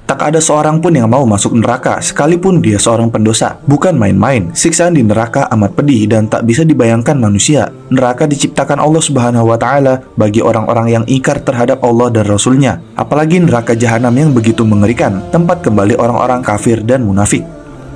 Tak ada seorang pun yang mau masuk neraka, sekalipun dia seorang pendosa. Bukan main-main, siksaan di neraka amat pedih dan tak bisa dibayangkan manusia. Neraka diciptakan Allah Subhanahu wa Ta'ala bagi orang-orang yang ingkar terhadap Allah dan Rasul-Nya. Apalagi neraka jahanam yang begitu mengerikan, tempat kembali orang-orang kafir dan munafik.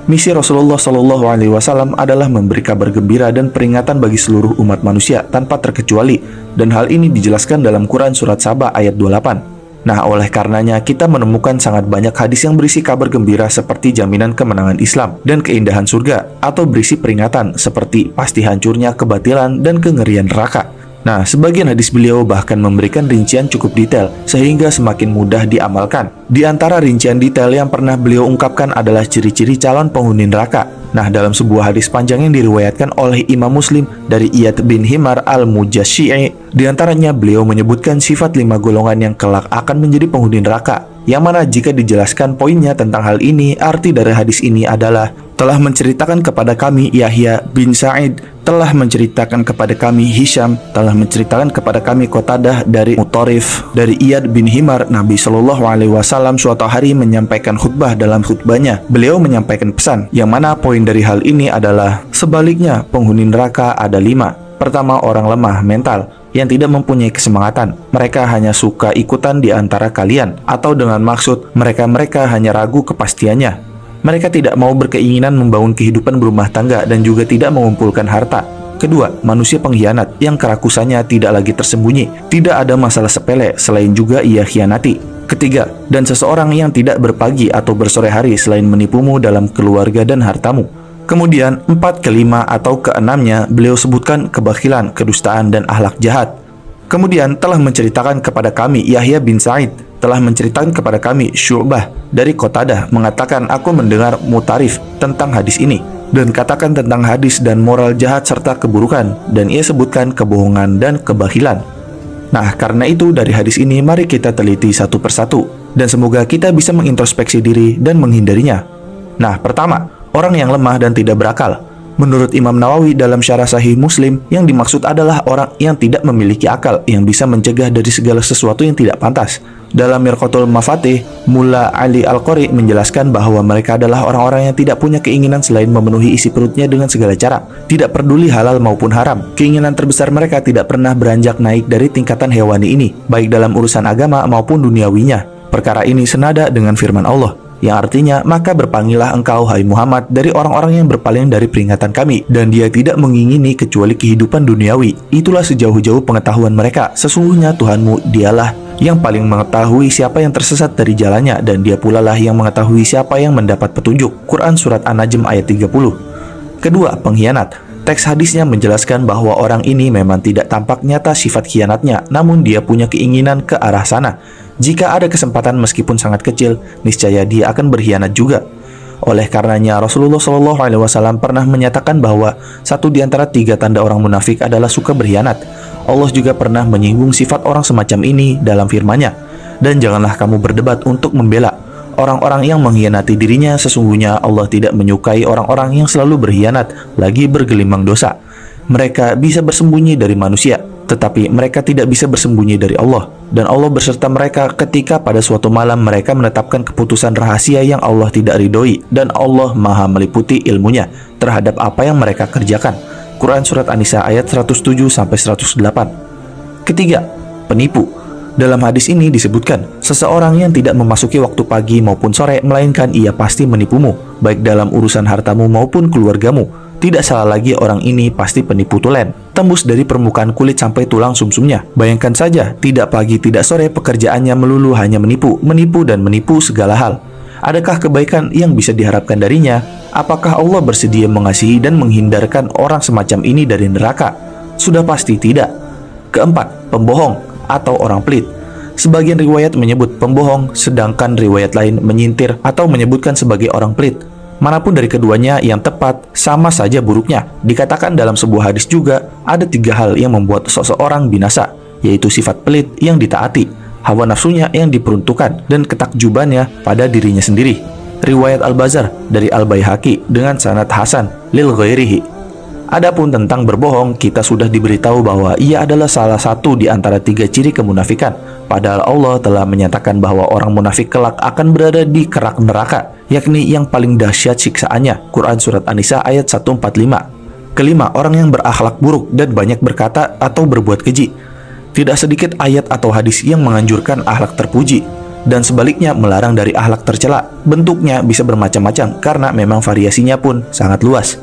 Misi Rasulullah Shallallahu Alaihi Wasallam adalah memberi kabar gembira dan peringatan bagi seluruh umat manusia tanpa terkecuali, dan hal ini dijelaskan dalam Quran Surat Saba ayat 28. Nah, oleh karenanya kita menemukan sangat banyak hadis yang berisi kabar gembira seperti jaminan kemenangan Islam dan keindahan surga, atau berisi peringatan seperti pasti hancurnya kebatilan dan kengerian neraka. Nah, sebagian hadis beliau bahkan memberikan rincian cukup detail sehingga semakin mudah diamalkan. Di antara rincian detail yang pernah beliau ungkapkan adalah ciri-ciri calon penghuni neraka. Nah, dalam sebuah hadis panjang yang diriwayatkan oleh Imam Muslim dari Iyad bin Himar al-Mujashi'i, di antaranya beliau menyebutkan sifat 5 golongan yang kelak akan menjadi penghuni neraka. Yang mana jika dijelaskan poinnya tentang hal ini, arti dari hadis ini adalah telah menceritakan kepada kami Yahya bin Sa'id, telah menceritakan kepada kami Hisham, telah menceritakan kepada kami Qatadah dari Mutarif, dari Iyad bin Himar. Nabi Shallallahu Alaihi Wasallam suatu hari menyampaikan khutbah. Dalam khutbahnya beliau menyampaikan pesan, yang mana poin dari hal ini adalah sebaliknya penghuni neraka ada 5. Pertama, orang lemah mental yang tidak mempunyai kesemangatan. Mereka hanya suka ikutan di antara kalian, atau dengan maksud mereka hanya ragu kepastiannya. Mereka tidak mau berkeinginan membangun kehidupan berumah tangga dan juga tidak mengumpulkan harta. Kedua, manusia pengkhianat yang kerakusannya tidak lagi tersembunyi. Tidak ada masalah sepele selain juga ia khianati. Ketiga, dan seseorang yang tidak berpagi atau bersore hari selain menipumu dalam keluarga dan hartamu. Kemudian 4, ke-5 atau ke-6-nya beliau sebutkan kebakhilan, kedustaan, dan akhlak jahat. Kemudian telah menceritakan kepada kami Yahya bin Sa'id, telah menceritakan kepada kami Syu'bah dari Qatadah mengatakan, aku mendengar Mutarif tentang hadis ini dan katakan tentang hadis dan moral jahat serta keburukan, dan ia sebutkan kebohongan dan kebakhilan. Nah, karena itu dari hadis ini mari kita teliti satu persatu dan semoga kita bisa mengintrospeksi diri dan menghindarinya. Nah, pertama, orang yang lemah dan tidak berakal. Menurut Imam Nawawi dalam Syarah Sahih Muslim, yang dimaksud adalah orang yang tidak memiliki akal, yang bisa mencegah dari segala sesuatu yang tidak pantas. Dalam Mirqatul Mafatih, Mulla Ali Al-Qari menjelaskan bahwa mereka adalah orang-orang yang tidak punya keinginan selain memenuhi isi perutnya dengan segala cara. Tidak peduli halal maupun haram. Keinginan terbesar mereka tidak pernah beranjak naik dari tingkatan hewani ini, baik dalam urusan agama maupun duniawinya. Perkara ini senada dengan firman Allah, yang artinya, maka berpalinglah engkau, hai Muhammad, dari orang-orang yang berpaling dari peringatan kami, dan dia tidak mengingini kecuali kehidupan duniawi. Itulah sejauh-jauh pengetahuan mereka. Sesungguhnya Tuhanmu dialah yang paling mengetahui siapa yang tersesat dari jalannya, dan dia pula lah yang mengetahui siapa yang mendapat petunjuk. Quran Surat An-Najm ayat 30. Kedua, pengkhianat. Teks hadisnya menjelaskan bahwa orang ini memang tidak tampak nyata sifat khianatnya, namun dia punya keinginan ke arah sana. Jika ada kesempatan meskipun sangat kecil, niscaya dia akan berkhianat juga. Oleh karenanya Rasulullah Shallallahu Alaihi Wasallam pernah menyatakan bahwa satu di antara 3 tanda orang munafik adalah suka berkhianat. Allah juga pernah menyinggung sifat orang semacam ini dalam firman-Nya, dan janganlah kamu berdebat untuk membela orang-orang yang mengkhianati dirinya. Sesungguhnya Allah tidak menyukai orang-orang yang selalu berkhianat lagi bergelimang dosa. Mereka bisa bersembunyi dari manusia, tetapi mereka tidak bisa bersembunyi dari Allah. Dan Allah berserta mereka ketika pada suatu malam mereka menetapkan keputusan rahasia yang Allah tidak ridhoi, dan Allah maha meliputi ilmunya terhadap apa yang mereka kerjakan. Quran Surat An-Nisa ayat 107-108. Ketiga, penipu. Dalam hadis ini disebutkan, seseorang yang tidak memasuki waktu pagi maupun sore, melainkan ia pasti menipumu, baik dalam urusan hartamu maupun keluargamu. Tidak salah lagi, orang ini pasti penipu tulen, tembus dari permukaan kulit sampai tulang sumsumnya. Bayangkan saja, tidak pagi tidak sore pekerjaannya melulu hanya menipu, dan menipu segala hal. Adakah kebaikan yang bisa diharapkan darinya? Apakah Allah bersedia mengasihi dan menghindarkan orang semacam ini dari neraka? Sudah pasti tidak. Keempat, pembohong atau orang pelit. Sebagian riwayat menyebut pembohong, sedangkan riwayat lain menyintir atau menyebutkan sebagai orang pelit. Manapun dari keduanya yang tepat, sama saja buruknya. Dikatakan dalam sebuah hadis juga, ada 3 hal yang membuat seseorang binasa, yaitu sifat pelit yang ditaati, hawa nafsunya yang diperuntukkan, dan ketakjubannya pada dirinya sendiri. Riwayat Al-Bazar dari Al-Baihaqi dengan sanad hasan lil ghairihi. Adapun tentang berbohong, kita sudah diberitahu bahwa ia adalah salah satu di antara 3 ciri kemunafikan. Padahal Allah telah menyatakan bahwa orang munafik kelak akan berada di kerak neraka, yakni yang paling dahsyat siksaannya. Quran Surat An-Nisa ayat 145. Kelima, orang yang berakhlak buruk dan banyak berkata atau berbuat keji. Tidak sedikit ayat atau hadis yang menganjurkan akhlak terpuji, dan sebaliknya melarang dari akhlak tercela. Bentuknya bisa bermacam-macam karena memang variasinya pun sangat luas.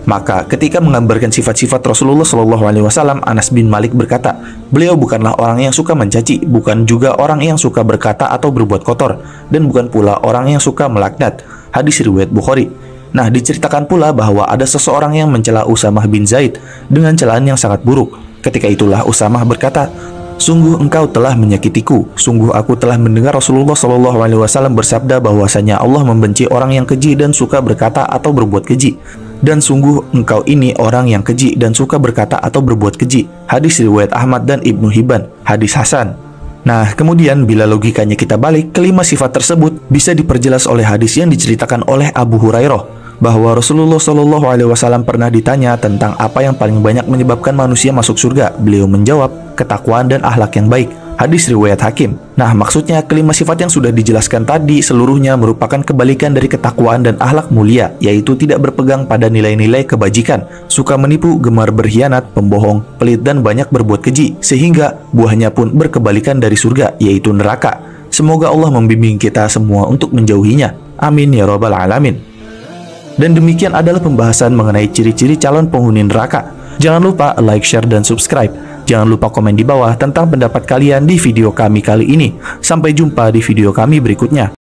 Maka ketika menggambarkan sifat-sifat Rasulullah SAW, Anas bin Malik berkata, beliau bukanlah orang yang suka mencaci, bukan juga orang yang suka berkata atau berbuat kotor, dan bukan pula orang yang suka melaknat. Hadis riwayat Bukhari. Nah, diceritakan pula bahwa ada seseorang yang mencela Usamah bin Zaid dengan celaan yang sangat buruk. Ketika itulah Usamah berkata, sungguh engkau telah menyakitiku. Sungguh aku telah mendengar Rasulullah SAW bersabda bahwasanya Allah membenci orang yang keji dan suka berkata atau berbuat keji. Dan sungguh engkau ini orang yang keji dan suka berkata atau berbuat keji. Hadis riwayat Ahmad dan Ibnu Hibban. Hadis hasan. Nah, kemudian bila logikanya kita balik, kelima sifat tersebut bisa diperjelas oleh hadis yang diceritakan oleh Abu Hurairah, bahwa Rasulullah SAW pernah ditanya tentang apa yang paling banyak menyebabkan manusia masuk surga. Beliau menjawab, ketakwaan dan akhlak yang baik. Hadis riwayat Hakim. Nah, maksudnya kelima sifat yang sudah dijelaskan tadi seluruhnya merupakan kebalikan dari ketakwaan dan akhlak mulia, yaitu tidak berpegang pada nilai-nilai kebajikan, suka menipu, gemar berkhianat, pembohong, pelit, dan banyak berbuat keji, sehingga buahnya pun berkebalikan dari surga, yaitu neraka. Semoga Allah membimbing kita semua untuk menjauhinya. Amin ya rabbal alamin. Dan demikian adalah pembahasan mengenai ciri-ciri calon penghuni neraka. Jangan lupa like, share, dan subscribe. Jangan lupa komen di bawah tentang pendapat kalian di video kami kali ini. Sampai jumpa di video kami berikutnya.